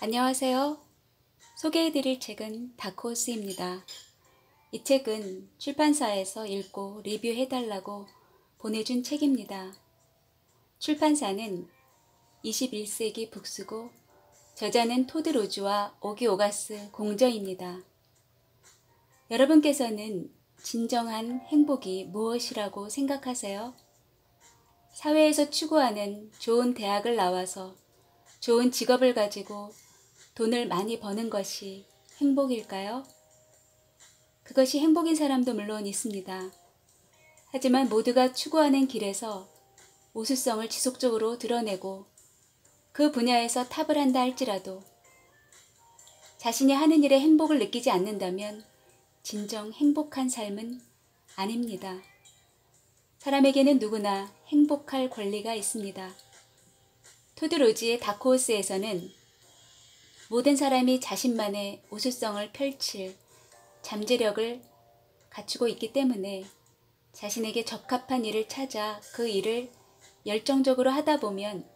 안녕하세요. 소개해드릴 책은 다크호스입니다. 이 책은 출판사에서 읽고 리뷰해달라고 보내준 책입니다. 출판사는 21세기 북스고 저자는 토드 로즈와 오기 오가스 공저입니다. 여러분께서는 진정한 행복이 무엇이라고 생각하세요? 사회에서 추구하는 좋은 대학을 나와서 좋은 직업을 가지고 돈을 많이 버는 것이 행복일까요? 그것이 행복인 사람도 물론 있습니다. 하지만 모두가 추구하는 길에서 우수성을 지속적으로 드러내고 그 분야에서 탑을 한다 할지라도 자신이 하는 일에 행복을 느끼지 않는다면 진정 행복한 삶은 아닙니다. 사람에게는 누구나 행복할 권리가 있습니다. 토드 로즈의 다크호스에서는 모든 사람이 자신만의 우수성을 펼칠 잠재력을 갖추고 있기 때문에 자신에게 적합한 일을 찾아 그 일을 열정적으로 하다 보면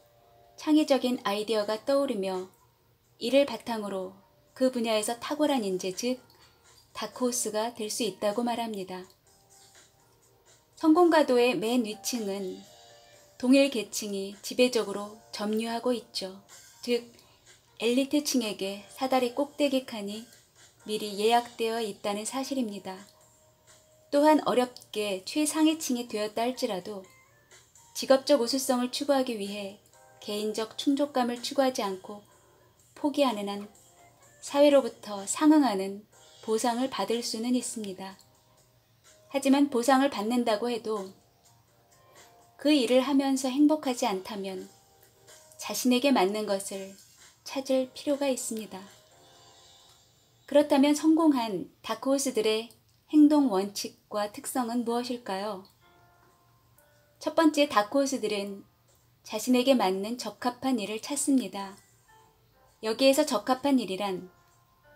창의적인 아이디어가 떠오르며 이를 바탕으로 그 분야에서 탁월한 인재, 즉 다크호스가 될 수 있다고 말합니다. 성공가도의 맨 위층은 동일 계층이 지배적으로 점유하고 있죠. 즉 엘리트층에게 사다리 꼭대기 칸이 미리 예약되어 있다는 사실입니다. 또한 어렵게 최상위층이 되었다 할지라도 직업적 우수성을 추구하기 위해 개인적 충족감을 추구하지 않고 포기하는 한 사회로부터 상응하는 보상을 받을 수는 있습니다. 하지만 보상을 받는다고 해도 그 일을 하면서 행복하지 않다면 자신에게 맞는 것을 찾을 필요가 있습니다. 그렇다면 성공한 다크호스들의 행동 원칙과 특성은 무엇일까요? 첫 번째, 다크호스들은 자신에게 맞는 적합한 일을 찾습니다. 여기에서 적합한 일이란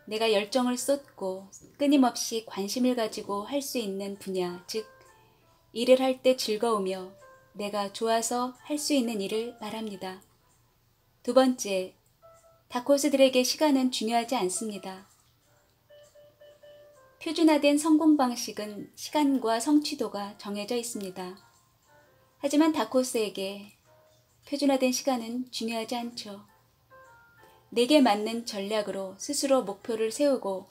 내가 열정을 쏟고 끊임없이 관심을 가지고 할 수 있는 분야, 즉 일을 할 때 즐거우며 내가 좋아서 할 수 있는 일을 말합니다. 두 번째, 다크호스들에게 시간은 중요하지 않습니다. 표준화된 성공 방식은 시간과 성취도가 정해져 있습니다. 하지만 다크호스에게 표준화된 시간은 중요하지 않죠. 내게 맞는 전략으로 스스로 목표를 세우고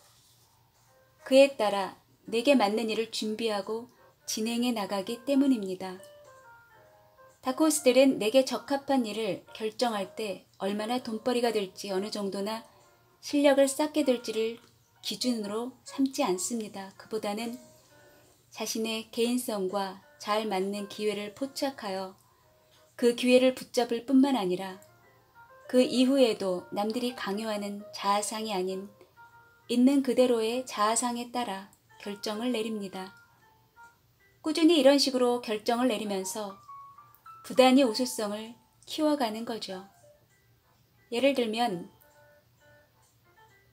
그에 따라 내게 맞는 일을 준비하고 진행해 나가기 때문입니다. 다크호스들은 내게 적합한 일을 결정할 때 얼마나 돈벌이가 될지 어느 정도나 실력을 쌓게 될지를 기준으로 삼지 않습니다. 그보다는 자신의 개인성과 잘 맞는 기회를 포착하여 그 기회를 붙잡을 뿐만 아니라 그 이후에도 남들이 강요하는 자아상이 아닌 있는 그대로의 자아상에 따라 결정을 내립니다. 꾸준히 이런 식으로 결정을 내리면서 부단히 우수성을 키워가는 거죠. 예를 들면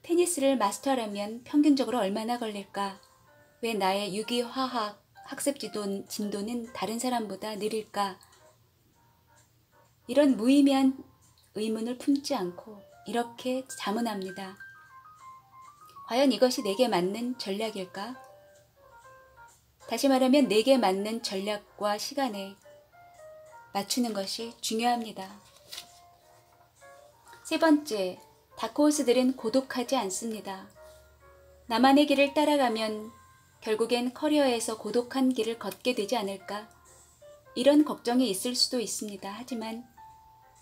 테니스를 마스터하려면 평균적으로 얼마나 걸릴까? 왜 나의 유기화학 학습 진도는 다른 사람보다 느릴까? 이런 무의미한 의문을 품지 않고 이렇게 자문합니다. 과연 이것이 내게 맞는 전략일까? 다시 말하면 내게 맞는 전략과 시간에 맞추는 것이 중요합니다. 세 번째, 다크호스들은 고독하지 않습니다. 나만의 길을 따라가면 결국엔 커리어에서 고독한 길을 걷게 되지 않을까? 이런 걱정이 있을 수도 있습니다. 하지만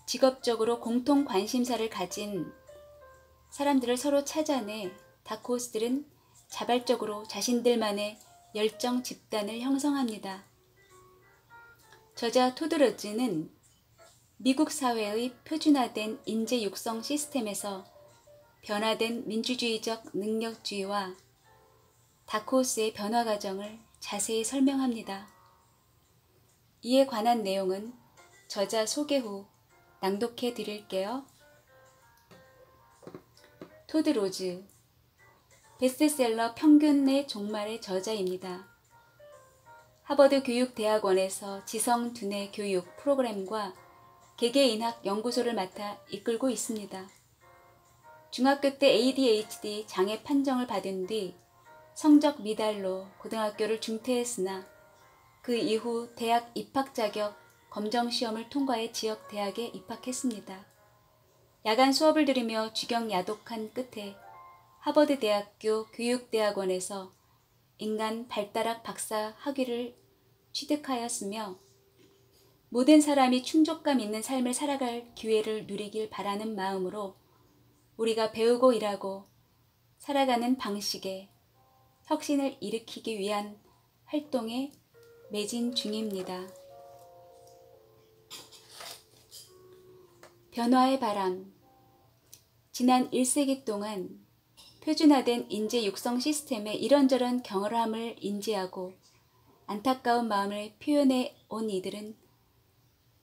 직업적으로 공통 관심사를 가진 사람들을 서로 찾아내 다크호스들은 자발적으로 자신들만의 열정 집단을 형성합니다. 저자 토드 로즈는 미국 사회의 표준화된 인재 육성 시스템에서 변화된 민주주의적 능력주의와 다크호스의 변화 과정을 자세히 설명합니다. 이에 관한 내용은 저자 소개 후 낭독해 드릴게요. 토드 로즈, 베스트셀러 평균의 종말의 저자입니다. 하버드 교육대학원에서 지성 두뇌 교육 프로그램과 개개인학 연구소를 맡아 이끌고 있습니다. 중학교 때 ADHD 장애 판정을 받은 뒤 성적 미달로 고등학교를 중퇴했으나 그 이후 대학 입학 자격 검정시험을 통과해 지역 대학에 입학했습니다. 야간 수업을 들으며 주경 야독한 끝에 하버드 대학교 교육대학원에서 인간 발달학 박사 학위를 취득하였으며 모든 사람이 충족감 있는 삶을 살아갈 기회를 누리길 바라는 마음으로 우리가 배우고 일하고 살아가는 방식에 혁신을 일으키기 위한 활동에 매진 중입니다. 변화의 바람. 지난 1세기 동안 표준화된 인재 육성 시스템의 이런저런 경솔함을 인지하고 안타까운 마음을 표현해 온 이들은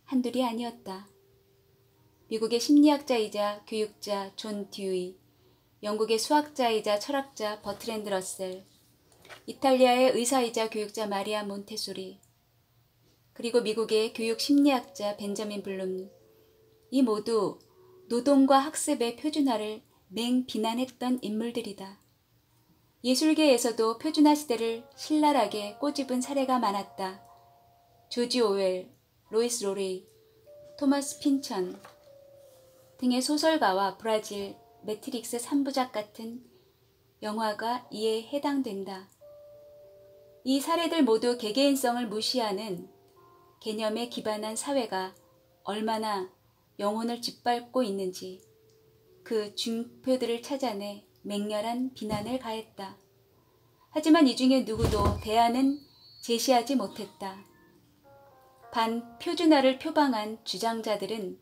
한둘이 아니었다. 미국의 심리학자이자 교육자 존 듀이, 영국의 수학자이자 철학자 버트랜드 러셀, 이탈리아의 의사이자 교육자 마리아 몬테소리, 그리고 미국의 교육 심리학자 벤자민 블룸, 이 모두 노동과 학습의 표준화를 맹비난했던 인물들이다. 예술계에서도 표준화 시대를 신랄하게 꼬집은 사례가 많았다. 조지 오웰, 로이스 로레이, 토마스 핀천 등의 소설가와 브라질 매트릭스 3부작 같은 영화가 이에 해당된다. 이 사례들 모두 개개인성을 무시하는 개념에 기반한 사회가 얼마나 영혼을 짓밟고 있는지 그 증표들을 찾아내 맹렬한 비난을 가했다. 하지만 이 중에 누구도 대안은 제시하지 못했다. 반표준화를 표방한 주장자들은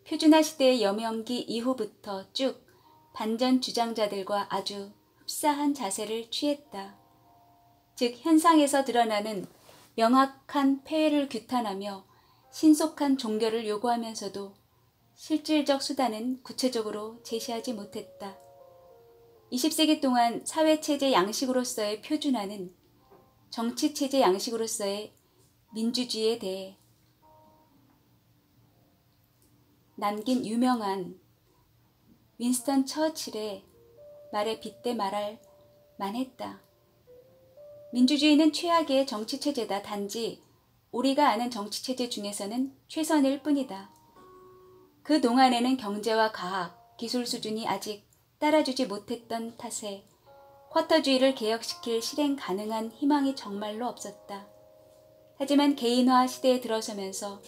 표준화 시대의 여명기 이후부터 쭉 반전 주장자들과 아주 흡사한 자세를 취했다. 즉 현상에서 드러나는 명확한 폐해를 규탄하며 신속한 종결을 요구하면서도 실질적 수단은 구체적으로 제시하지 못했다. 20세기 동안 사회체제 양식으로서의 표준화는 정치체제 양식으로서의 민주주의에 대해 남긴 유명한 윈스턴 처칠의 말에 빗대 말할 만했다. 민주주의는 최악의 정치체제다. 단지 우리가 아는 정치체제 중에서는 최선일 뿐이다. 그 동안에는 경제와 과학, 기술 수준이 아직 따라주지 못했던 탓에 쿼터주의를 개혁시킬 실행 가능한 희망이 정말로 없었다. 하지만 개인화 시대에 들어서면서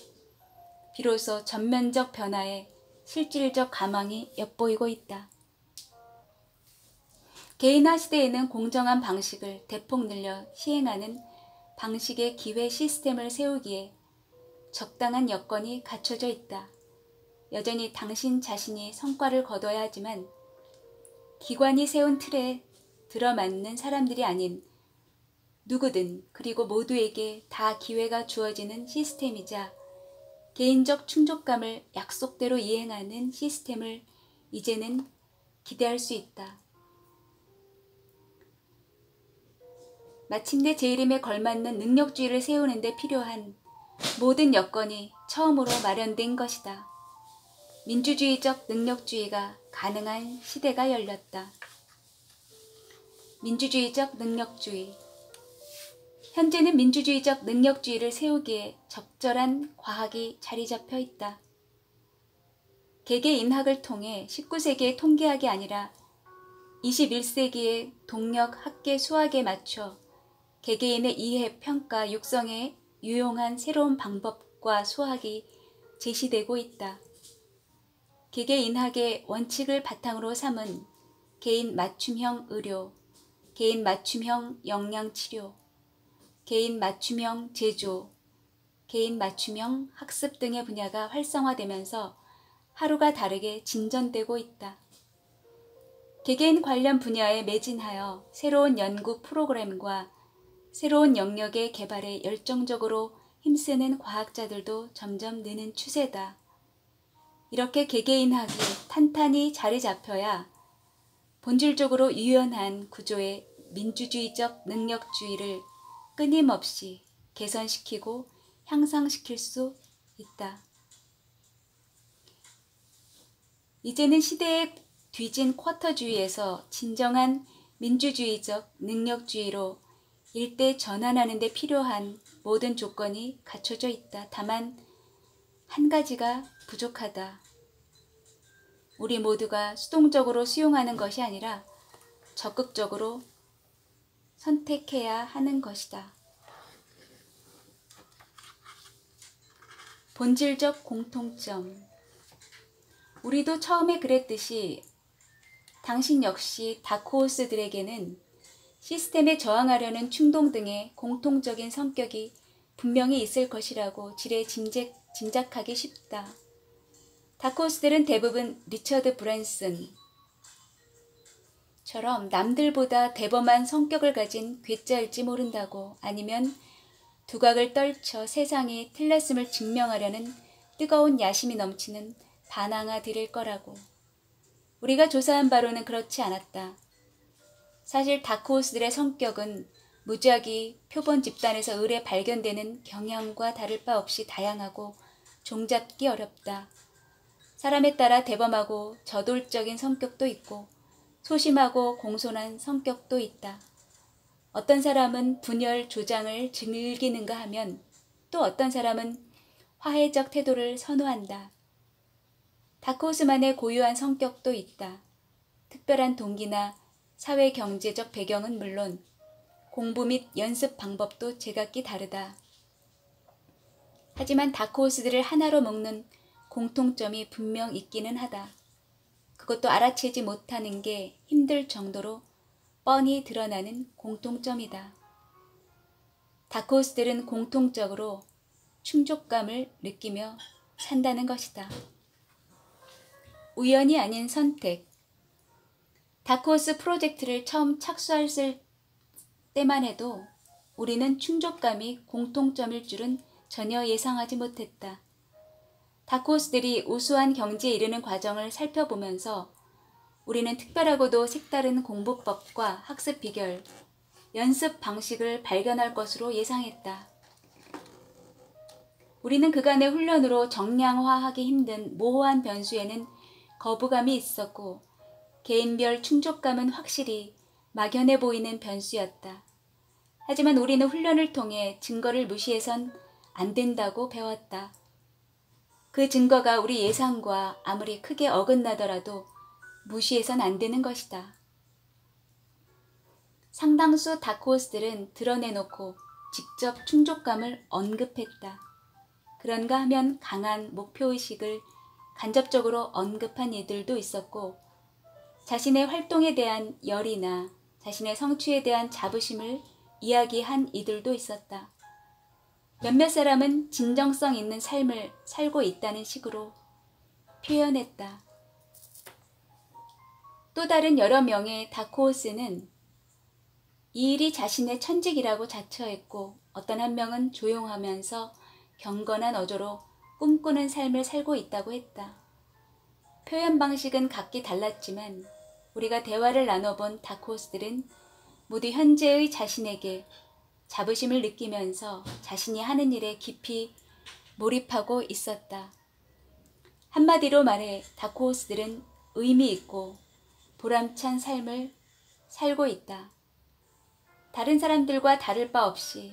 비로소 전면적 변화에 실질적 가망이 엿보이고 있다. 개인화 시대에는 공정한 방식을 대폭 늘려 시행하는 방식의 기회 시스템을 세우기에 적당한 여건이 갖춰져 있다. 여전히 당신 자신이 성과를 거둬야 하지만 기관이 세운 틀에 들어맞는 사람들이 아닌 누구든 그리고 모두에게 다 기회가 주어지는 시스템이자 개인적 충족감을 약속대로 이행하는 시스템을 이제는 기대할 수 있다. 마침내 제 이름에 걸맞는 능력주의를 세우는 데 필요한 모든 여건이 처음으로 마련된 것이다. 민주주의적 능력주의가 가능한 시대가 열렸다. 민주주의적 능력주의. 현재는 민주주의적 능력주의를 세우기에 적절한 과학이 자리 잡혀 있다. 개개인학을 통해 19세기의 통계학이 아니라 21세기의 동력 학계 수학에 맞춰 개개인의 이해, 평가, 육성에 유용한 새로운 방법과 수학이 제시되고 있다. 개개인학의 원칙을 바탕으로 삼은 개인 맞춤형 의료, 개인 맞춤형 영양치료, 개인 맞춤형 제조, 개인 맞춤형 학습 등의 분야가 활성화되면서 하루가 다르게 진전되고 있다. 개개인 관련 분야에 매진하여 새로운 연구 프로그램과 새로운 영역의 개발에 열정적으로 힘쓰는 과학자들도 점점 느는 추세다. 이렇게 개개인학이 탄탄히 자리 잡혀야 본질적으로 유연한 구조의 민주주의적 능력주의를 끊임없이 개선시키고 향상시킬 수 있다. 이제는 시대의 뒤진 쿼터주의에서 진정한 민주주의적 능력주의로 일대 전환하는 데 필요한 모든 조건이 갖춰져 있다. 다만 한 가지가 부족하다. 우리 모두가 수동적으로 수용하는 것이 아니라 적극적으로 선택해야 하는 것이다. 본질적 공통점. 우리도 처음에 그랬듯이 당신 역시 다크호스들에게는 시스템에 저항하려는 충동 등의 공통적인 성격이 분명히 있을 것이라고 지레 짐작하기 쉽다. 다크호스들은 대부분 리처드 브랜슨처럼 남들보다 대범한 성격을 가진 괴짜일지 모른다고, 아니면 두각을 떨쳐 세상이 틀렸음을 증명하려는 뜨거운 야심이 넘치는 반항아들일 거라고. 우리가 조사한 바로는 그렇지 않았다. 사실 다크호스들의 성격은 무작위 표본 집단에서 을에 발견되는 경향과 다를 바 없이 다양하고 종잡기 어렵다. 사람에 따라 대범하고 저돌적인 성격도 있고 소심하고 공손한 성격도 있다. 어떤 사람은 분열 조장을 즐기는가 하면 또 어떤 사람은 화해적 태도를 선호한다. 다크호스만의 고유한 성격도 있다. 특별한 동기나 사회 경제적 배경은 물론 공부 및 연습 방법도 제각기 다르다. 하지만 다크호스들을 하나로 묶는 공통점이 분명 있기는 하다. 그것도 알아채지 못하는 게 힘들 정도로 뻔히 드러나는 공통점이다. 다크호스들은 공통적으로 충족감을 느끼며 산다는 것이다. 우연이 아닌 선택. 다크호스 프로젝트를 처음 착수했을 때만 해도 우리는 충족감이 공통점일 줄은 전혀 예상하지 못했다. 다크호스들이 우수한 경지에 이르는 과정을 살펴보면서 우리는 특별하고도 색다른 공부법과 학습 비결, 연습 방식을 발견할 것으로 예상했다. 우리는 그간의 훈련으로 정량화하기 힘든 모호한 변수에는 거부감이 있었고 개인별 충족감은 확실히 막연해 보이는 변수였다. 하지만 우리는 훈련을 통해 증거를 무시해선 안 된다고 배웠다. 그 증거가 우리 예상과 아무리 크게 어긋나더라도 무시해선 안 되는 것이다. 상당수 다크호스들은 드러내놓고 직접 충족감을 언급했다. 그런가 하면 강한 목표의식을 간접적으로 언급한 이들도 있었고, 자신의 활동에 대한 열의나 자신의 성취에 대한 자부심을 이야기한 이들도 있었다. 몇몇 사람은 진정성 있는 삶을 살고 있다는 식으로 표현했다. 또 다른 여러 명의 다크호스는 이 일이 자신의 천직이라고 자처했고, 어떤 한 명은 조용하면서 경건한 어조로 꿈꾸는 삶을 살고 있다고 했다. 표현 방식은 각기 달랐지만 우리가 대화를 나눠본 다크호스들은 모두 현재의 자신에게 자부심을 느끼면서 자신이 하는 일에 깊이 몰입하고 있었다. 한마디로 말해 다크호스들은 의미 있고 보람찬 삶을 살고 있다. 다른 사람들과 다를 바 없이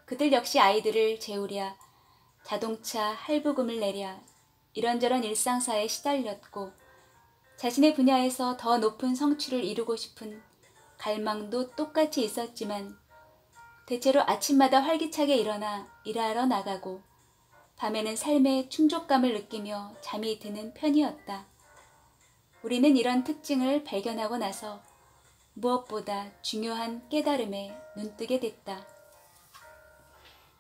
그들 역시 아이들을 재우랴, 자동차 할부금을 내랴, 이런저런 일상사에 시달렸고 자신의 분야에서 더 높은 성취를 이루고 싶은 갈망도 똑같이 있었지만 대체로 아침마다 활기차게 일어나 일하러 나가고 밤에는 삶의 충족감을 느끼며 잠이 드는 편이었다. 우리는 이런 특징을 발견하고 나서 무엇보다 중요한 깨달음에 눈뜨게 됐다.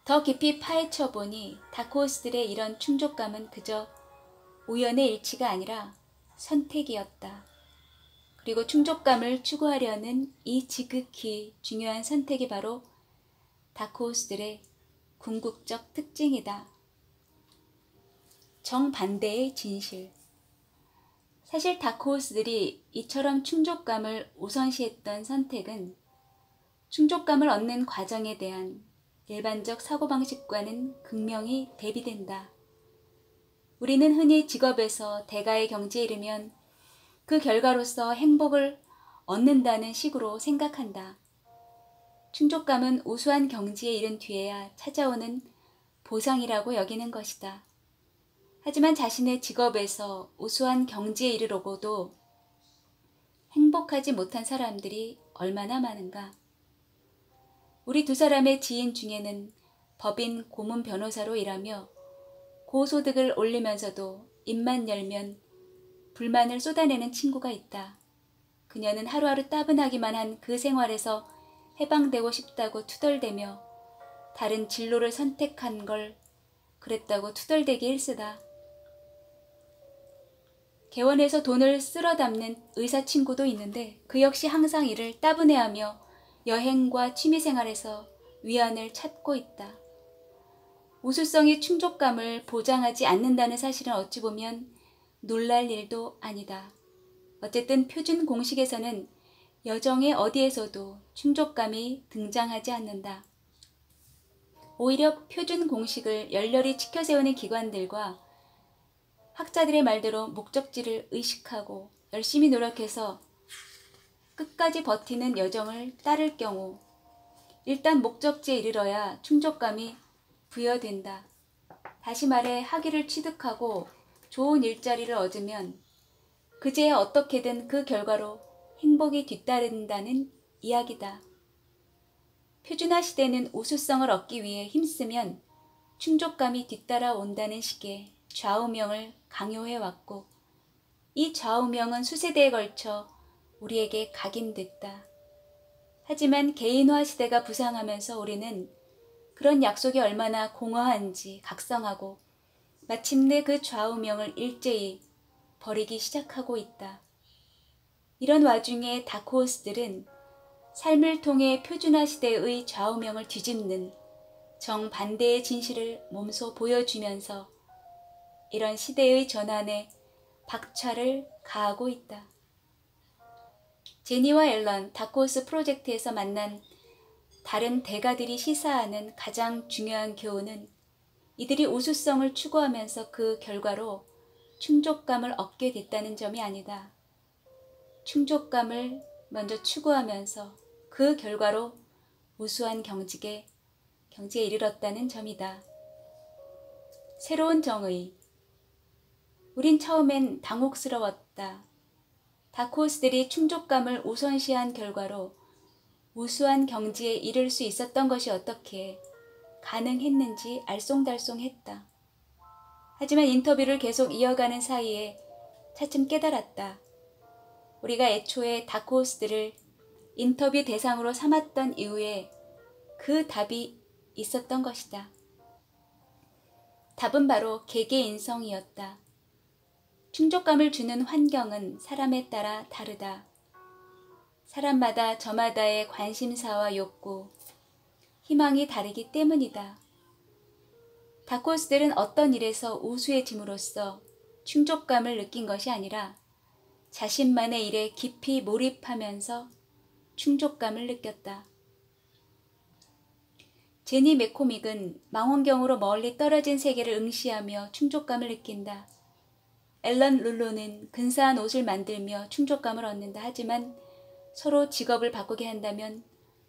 더 깊이 파헤쳐 보니 다크호스들의 이런 충족감은 그저 우연의 일치가 아니라 선택이었다. 그리고 충족감을 추구하려는 이 지극히 중요한 선택이 바로 다크호스들의 궁극적 특징이다. 정반대의 진실. 사실 다크호스들이 이처럼 충족감을 우선시했던 선택은 충족감을 얻는 과정에 대한 일반적 사고방식과는 극명히 대비된다. 우리는 흔히 직업에서 대가의 경지에 이르면 그 결과로서 행복을 얻는다는 식으로 생각한다. 충족감은 우수한 경지에 이른 뒤에야 찾아오는 보상이라고 여기는 것이다. 하지만 자신의 직업에서 우수한 경지에 이르려고도 행복하지 못한 사람들이 얼마나 많은가. 우리 두 사람의 지인 중에는 법인 고문 변호사로 일하며 고소득을 올리면서도 입만 열면 불만을 쏟아내는 친구가 있다. 그녀는 하루하루 따분하기만 한 그 생활에서 해방되고 싶다고 투덜대며 다른 진로를 선택한 걸 그랬다고 투덜대기 일쓰다. 개원에서 돈을 쓸어 담는 의사 친구도 있는데 그 역시 항상 이를 따분해하며 여행과 취미생활에서 위안을 찾고 있다. 우수성이 충족감을 보장하지 않는다는 사실은 어찌 보면 놀랄 일도 아니다. 어쨌든 표준 공식에서는 여정의 어디에서도 충족감이 등장하지 않는다. 오히려 표준 공식을 열렬히 지켜세우는 기관들과 학자들의 말대로 목적지를 의식하고 열심히 노력해서 끝까지 버티는 여정을 따를 경우 일단 목적지에 이르러야 충족감이 부여된다. 다시 말해 학위를 취득하고 좋은 일자리를 얻으면 그제야 어떻게든 그 결과로 행복이 뒤따른다는 이야기다. 표준화 시대는 우수성을 얻기 위해 힘쓰면 충족감이 뒤따라온다는 식의 좌우명을 강요해왔고 이 좌우명은 수세대에 걸쳐 우리에게 각인됐다. 하지만 개인화 시대가 부상하면서 우리는 그런 약속이 얼마나 공허한지 각성하고 마침내 그 좌우명을 일제히 버리기 시작하고 있다. 이런 와중에 다크호스들은 삶을 통해 표준화 시대의 좌우명을 뒤집는 정반대의 진실을 몸소 보여주면서 이런 시대의 전환에 박차를 가하고 있다. 제니와 앨런, 다크호스 프로젝트에서 만난 다른 대가들이 시사하는 가장 중요한 교훈은 이들이 우수성을 추구하면서 그 결과로 충족감을 얻게 됐다는 점이 아니다. 충족감을 먼저 추구하면서 그 결과로 우수한 경지에 이르렀다는 점이다. 새로운 정의. 우린 처음엔 당혹스러웠다. 다크호스들이 충족감을 우선시한 결과로 우수한 경지에 이를 수 있었던 것이 어떻게 가능했는지 알쏭달쏭했다. 하지만 인터뷰를 계속 이어가는 사이에 차츰 깨달았다. 우리가 애초에 다크호스들을 인터뷰 대상으로 삼았던 이유에 그 답이 있었던 것이다. 답은 바로 개개인성이었다. 충족감을 주는 환경은 사람에 따라 다르다. 사람마다 저마다의 관심사와 욕구, 희망이 다르기 때문이다. 다크호스들은 어떤 일에서 우수해짐으로써 충족감을 느낀 것이 아니라 자신만의 일에 깊이 몰입하면서 충족감을 느꼈다. 제니 맥코믹은 망원경으로 멀리 떨어진 세계를 응시하며 충족감을 느낀다. 앨런 룰로는 근사한 옷을 만들며 충족감을 얻는다. 하지만 서로 직업을 바꾸게 한다면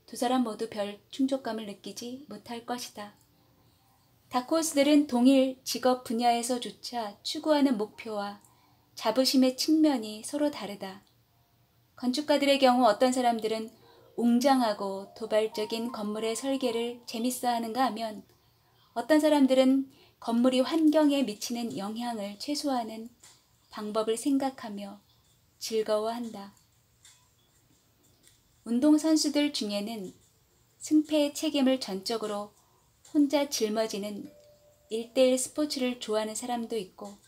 두 사람 모두 별 충족감을 느끼지 못할 것이다. 다크호스들은 동일 직업 분야에서조차 추구하는 목표와 자부심의 측면이 서로 다르다. 건축가들의 경우 어떤 사람들은 웅장하고 도발적인 건물의 설계를 재밌어 하는가 하면 어떤 사람들은 건물이 환경에 미치는 영향을 최소화하는 방법을 생각하며 즐거워한다. 운동선수들 중에는 승패의 책임을 전적으로 혼자 짊어지는 1대1 스포츠를 좋아하는 사람도 있고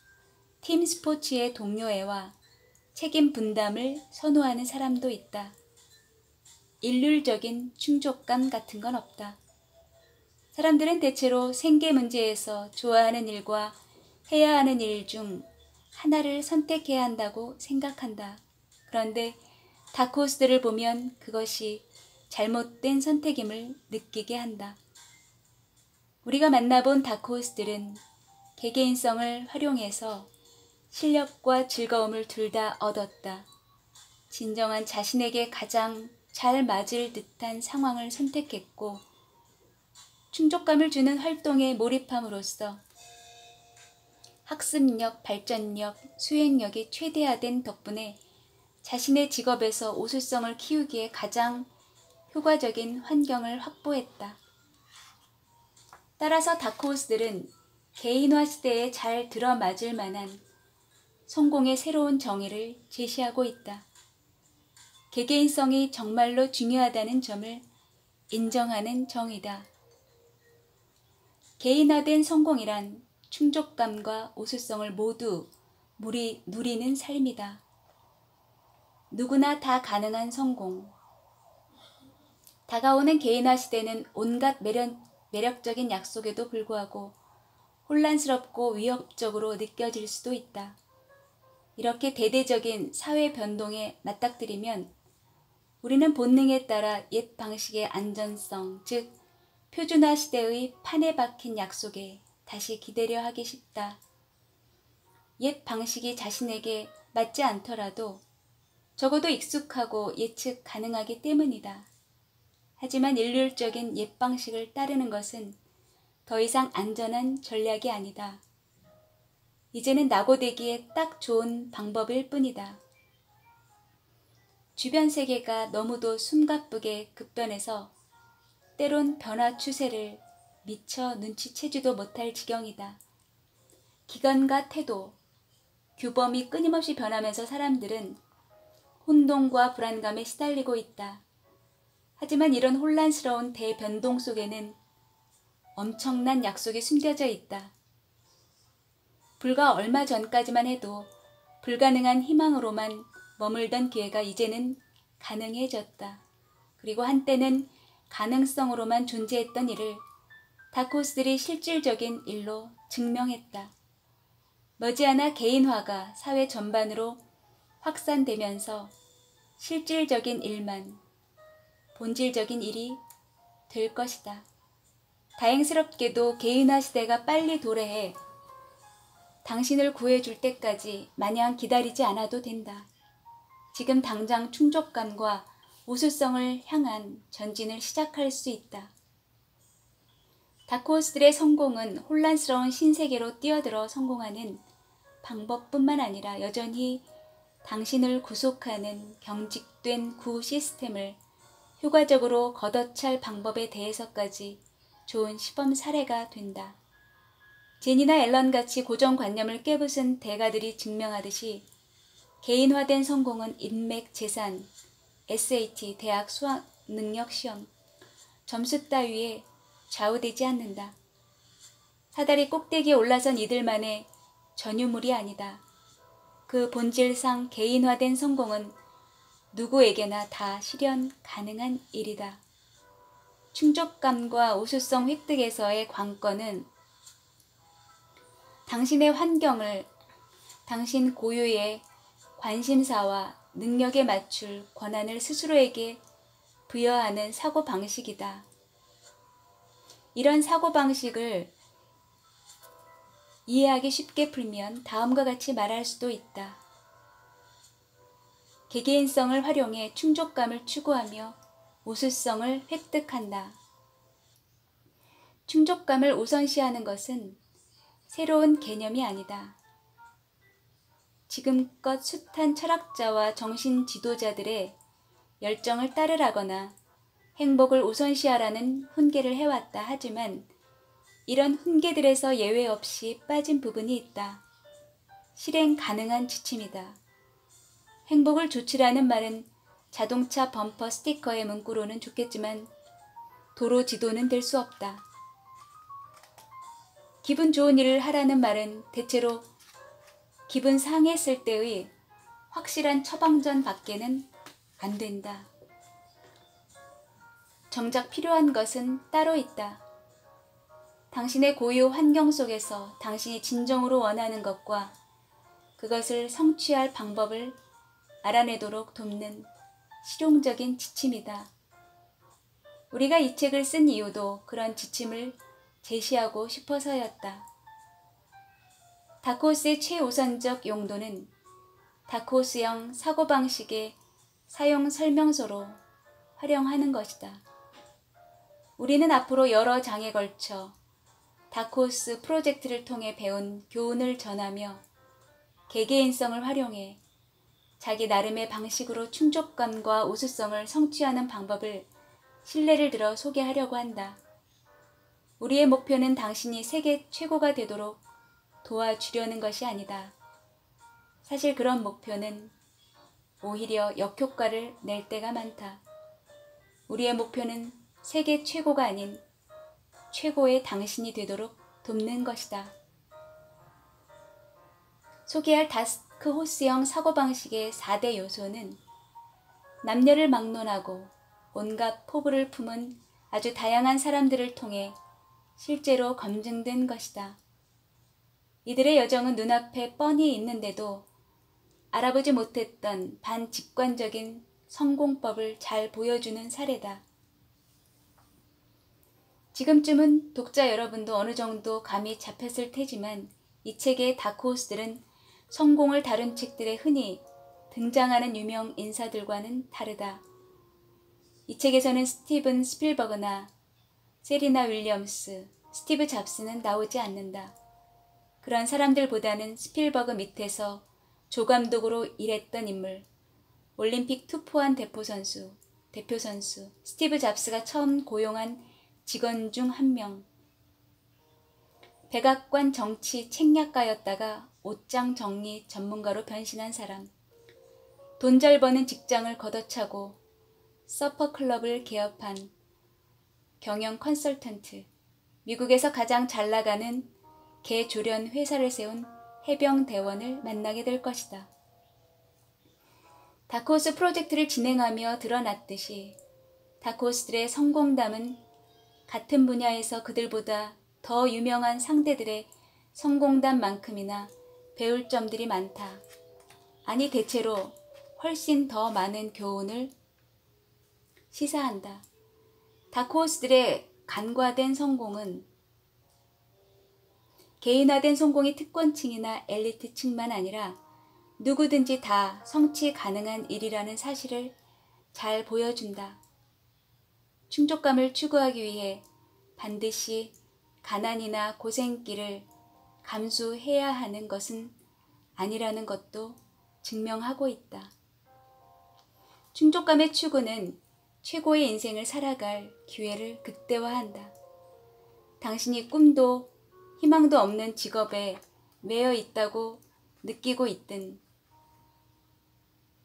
팀 스포츠의 동료애와 책임 분담을 선호하는 사람도 있다. 일률적인 충족감 같은 건 없다. 사람들은 대체로 생계 문제에서 좋아하는 일과 해야 하는 일 중 하나를 선택해야 한다고 생각한다. 그런데 다크호스들을 보면 그것이 잘못된 선택임을 느끼게 한다. 우리가 만나본 다크호스들은 개개인성을 활용해서 실력과 즐거움을 둘 다 얻었다. 진정한 자신에게 가장 잘 맞을 듯한 상황을 선택했고 충족감을 주는 활동에 몰입함으로써 학습력, 발전력, 수행력이 최대화된 덕분에 자신의 직업에서 우수성을 키우기에 가장 효과적인 환경을 확보했다. 따라서 다크호스들은 개인화 시대에 잘 들어맞을 만한 성공의 새로운 정의를 제시하고 있다. 개개인성이 정말로 중요하다는 점을 인정하는 정의다. 개인화된 성공이란 충족감과 우수성을 모두 누리는 삶이다. 누구나 다 가능한 성공. 다가오는 개인화 시대는 온갖 매력적인 약속에도 불구하고 혼란스럽고 위협적으로 느껴질 수도 있다. 이렇게 대대적인 사회 변동에 맞닥뜨리면 우리는 본능에 따라 옛 방식의 안전성, 즉 표준화 시대의 판에 박힌 약속에 다시 기대려 하기 쉽다. 옛 방식이 자신에게 맞지 않더라도 적어도 익숙하고 예측 가능하기 때문이다. 하지만 일률적인 옛 방식을 따르는 것은 더 이상 안전한 전략이 아니다. 이제는 낙오되기에 딱 좋은 방법일 뿐이다. 주변 세계가 너무도 숨가쁘게 급변해서 때론 변화 추세를 미처 눈치채지도 못할 지경이다. 기간과 태도, 규범이 끊임없이 변하면서 사람들은 혼동과 불안감에 시달리고 있다. 하지만 이런 혼란스러운 대변동 속에는 엄청난 약속이 숨겨져 있다. 불과 얼마 전까지만 해도 불가능한 희망으로만 머물던 기회가 이제는 가능해졌다. 그리고 한때는 가능성으로만 존재했던 일을 다크호스들이 실질적인 일로 증명했다. 머지않아 개인화가 사회 전반으로 확산되면서 실질적인 일만 본질적인 일이 될 것이다. 다행스럽게도 개인화 시대가 빨리 도래해 당신을 구해줄 때까지 마냥 기다리지 않아도 된다. 지금 당장 충족감과 우수성을 향한 전진을 시작할 수 있다. 다크호스들의 성공은 혼란스러운 신세계로 뛰어들어 성공하는 방법뿐만 아니라 여전히 당신을 구속하는 경직된 구 시스템을 효과적으로 걷어찰 방법에 대해서까지 좋은 시범 사례가 된다. 제니나 앨런같이 고정관념을 깨부순 대가들이 증명하듯이 개인화된 성공은 인맥, 재산, SAT, 대학 수학 능력 시험, 점수 따위에 좌우되지 않는다. 사다리 꼭대기에 올라선 이들만의 전유물이 아니다. 그 본질상 개인화된 성공은 누구에게나 다 실현 가능한 일이다. 충족감과 우수성 획득에서의 관건은 당신의 환경을 당신 고유의 관심사와 능력에 맞출 권한을 스스로에게 부여하는 사고방식이다. 이런 사고방식을 이해하기 쉽게 풀면 다음과 같이 말할 수도 있다. 개개인성을 활용해 충족감을 추구하며 우수성을 획득한다. 충족감을 우선시하는 것은 새로운 개념이 아니다. 지금껏 숱한 철학자와 정신 지도자들의 열정을 따르라거나 행복을 우선시하라는 훈계를 해왔다. 하지만 이런 훈계들에서 예외 없이 빠진 부분이 있다. 실행 가능한 지침이다. 행복을 좋지라는 말은 자동차 범퍼 스티커의 문구로는 좋겠지만 도로 지도는 될 수 없다. 기분 좋은 일을 하라는 말은 대체로 기분 상했을 때의 확실한 처방전 밖에는 안 된다. 정작 필요한 것은 따로 있다. 당신의 고유 환경 속에서 당신이 진정으로 원하는 것과 그것을 성취할 방법을 알아내도록 돕는 실용적인 지침이다. 우리가 이 책을 쓴 이유도 그런 지침을 제시하고 싶어서였다. 다크호스의 최우선적 용도는 다크호스형 사고방식의 사용 설명서로 활용하는 것이다. 우리는 앞으로 여러 장에 걸쳐 다크호스 프로젝트를 통해 배운 교훈을 전하며 개개인성을 활용해 자기 나름의 방식으로 충족감과 우수성을 성취하는 방법을 신뢰를 들어 소개하려고 한다. 우리의 목표는 당신이 세계 최고가 되도록 도와주려는 것이 아니다. 사실 그런 목표는 오히려 역효과를 낼 때가 많다. 우리의 목표는 세계 최고가 아닌 최고의 당신이 되도록 돕는 것이다. 소개할 다크호스형 사고방식의 4대 요소는 남녀를 막론하고 온갖 포부를 품은 아주 다양한 사람들을 통해 실제로 검증된 것이다. 이들의 여정은 눈앞에 뻔히 있는데도 알아보지 못했던 반직관적인 성공법을 잘 보여주는 사례다. 지금쯤은 독자 여러분도 어느 정도 감이 잡혔을 테지만 이 책의 다크호스들은 성공을 다룬 책들에 흔히 등장하는 유명 인사들과는 다르다. 이 책에서는 스티븐 스필버그나 세리나 윌리엄스, 스티브 잡스는 나오지 않는다. 그런 사람들보다는 스필버그 밑에서 조감독으로 일했던 인물, 올림픽 투포한 대표 선수, 스티브 잡스가 처음 고용한 직원 중 한 명, 백악관 정치 책략가였다가 옷장 정리 전문가로 변신한 사람, 돈 잘 버는 직장을 걷어차고 서퍼클럽을 개업한 경영 컨설턴트, 미국에서 가장 잘 나가는 개조련 회사를 세운 해병대원을 만나게 될 것이다. 다크호스 프로젝트를 진행하며 드러났듯이 다크호스들의 성공담은 같은 분야에서 그들보다 더 유명한 상대들의 성공담만큼이나 배울 점들이 많다. 아니 대체로 훨씬 더 많은 교훈을 시사한다. 다크호스들의 간과된 성공은 개인화된 성공이 특권층이나 엘리트층만 아니라 누구든지 다 성취 가능한 일이라는 사실을 잘 보여준다. 충족감을 추구하기 위해 반드시 가난이나 고생길을 감수해야 하는 것은 아니라는 것도 증명하고 있다. 충족감의 추구는 최고의 인생을 살아갈 기회를 극대화한다. 당신이 꿈도 희망도 없는 직업에 매여 있다고 느끼고 있든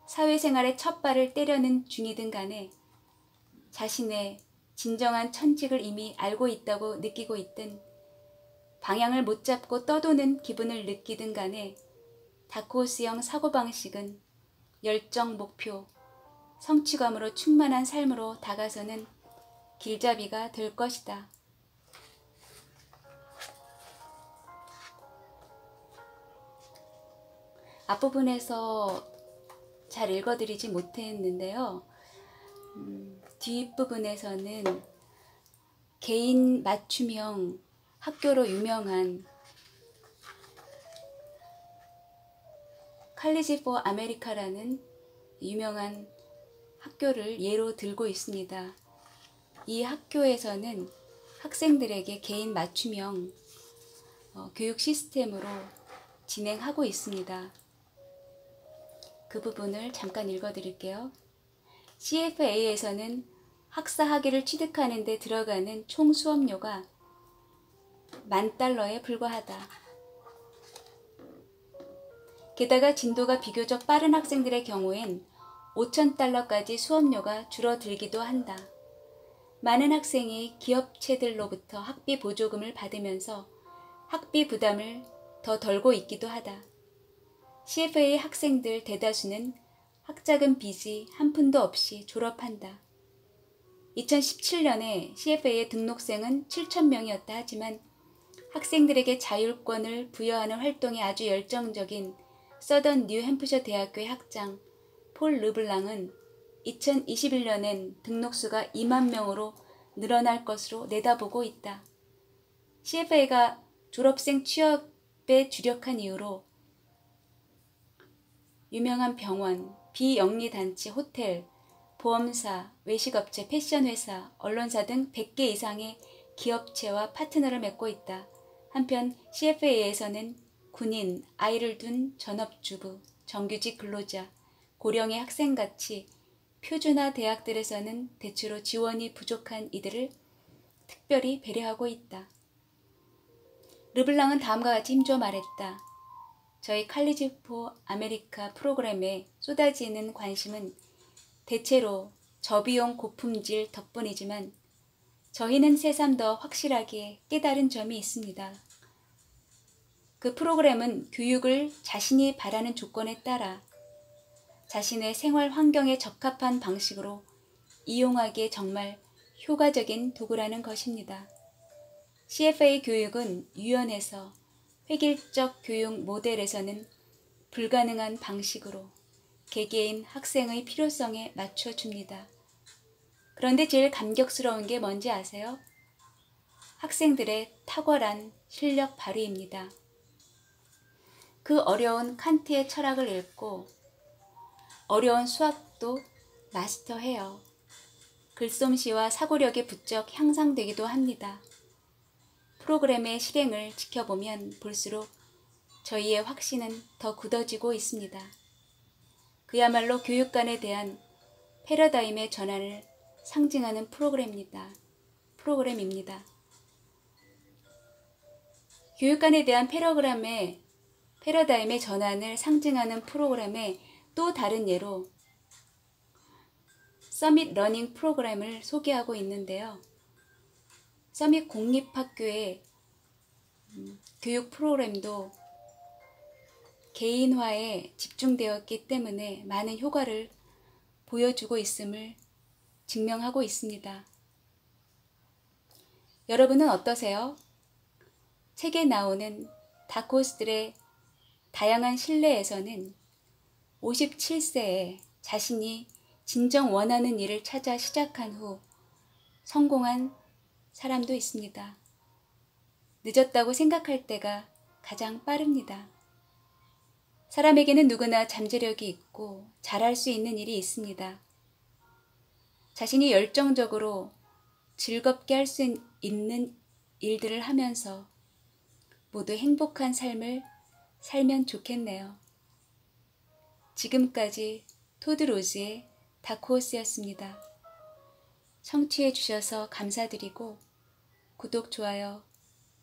사회생활의 첫 발을 떼려는 중이든 간에 자신의 진정한 천직을 이미 알고 있다고 느끼고 있든 방향을 못 잡고 떠도는 기분을 느끼든 간에 다크호스형 사고방식은 열정, 목표, 성취감으로 충만한 삶으로 다가서는 길잡이가 될 것이다. 앞부분에서 잘 읽어드리지 못했는데요. 뒷부분에서는 개인 맞춤형 학교로 유명한 칼리지 포 아메리카라는 유명한 학교를 예로 들고 있습니다. 이 학교에서는 학생들에게 개인 맞춤형 교육 시스템으로 진행하고 있습니다. 그 부분을 잠깐 읽어드릴게요. CFA에서는 학사 학위를 취득하는 데 들어가는 총 수업료가 $10,000에 불과하다. 게다가 진도가 비교적 빠른 학생들의 경우엔 $5,000까지 수업료가 줄어들기도 한다. 많은 학생이 기업체들로부터 학비 보조금을 받으면서 학비 부담을 더 덜고 있기도 하다. CFA 학생들 대다수는 학자금 빚이 한 푼도 없이 졸업한다. 2017년에 CFA의 등록생은 7,000명이었다 하지만 학생들에게 자율권을 부여하는 활동에 아주 열정적인 서던 뉴햄프셔 대학교의 학장 폴 르블랑은 2021년엔 등록수가 2만 명으로 늘어날 것으로 내다보고 있다. CFA가 졸업생 취업에 집회 주력한 이유로 유명한 병원, 비영리단체, 호텔, 보험사, 외식업체, 패션회사, 언론사 등 100개 이상의 기업체와 파트너를 맺고 있다. 한편 CFA에서는 군인, 아이를 둔 전업주부, 정규직 근로자, 고령의 학생같이 표준화 대학들에서는 대체로 지원이 부족한 이들을 특별히 배려하고 있다. 르블랑은 다음과 같이 힘줘 말했다. 저희 칼리지 포 아메리카 프로그램에 쏟아지는 관심은 대체로 저비용 고품질 덕분이지만 저희는 새삼 더 확실하게 깨달은 점이 있습니다. 그 프로그램은 교육을 자신이 바라는 조건에 따라 자신의 생활 환경에 적합한 방식으로 이용하기에 정말 효과적인 도구라는 것입니다. CFA 교육은 유연해서 획일적 교육 모델에서는 불가능한 방식으로 개개인 학생의 필요성에 맞춰줍니다. 그런데 제일 감격스러운 게 뭔지 아세요? 학생들의 탁월한 실력 발휘입니다. 그 어려운 칸트의 철학을 읽고 어려운 수학도 마스터해요. 글솜씨와 사고력이 부쩍 향상되기도 합니다. 프로그램의 실행을 지켜보면 볼수록 저희의 확신은 더 굳어지고 있습니다. 그야말로 교육관에 대한 패러다임의 전환을 상징하는 프로그램입니다. 교육관에 대한 패러다임의 전환을 상징하는 프로그램의 또 다른 예로 서밋 러닝 프로그램을 소개하고 있는데요. 서밋 공립학교의 교육 프로그램도 개인화에 집중되었기 때문에 많은 효과를 보여주고 있음을 증명하고 있습니다. 여러분은 어떠세요? 책에 나오는 다크호스들의 다양한 신뢰에서는 57세에 자신이 진정 원하는 일을 찾아 시작한 후 성공한 사람도 있습니다. 늦었다고 생각할 때가 가장 빠릅니다. 사람에게는 누구나 잠재력이 있고 잘할 수 있는 일이 있습니다. 자신이 열정적으로 즐겁게 할 수 있는 일들을 하면서 모두 행복한 삶을 살면 좋겠네요. 지금까지 토드 로즈의 다크호스였습니다. 청취해 주셔서 감사드리고 구독, 좋아요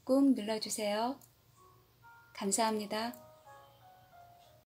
꾹 눌러주세요. 감사합니다.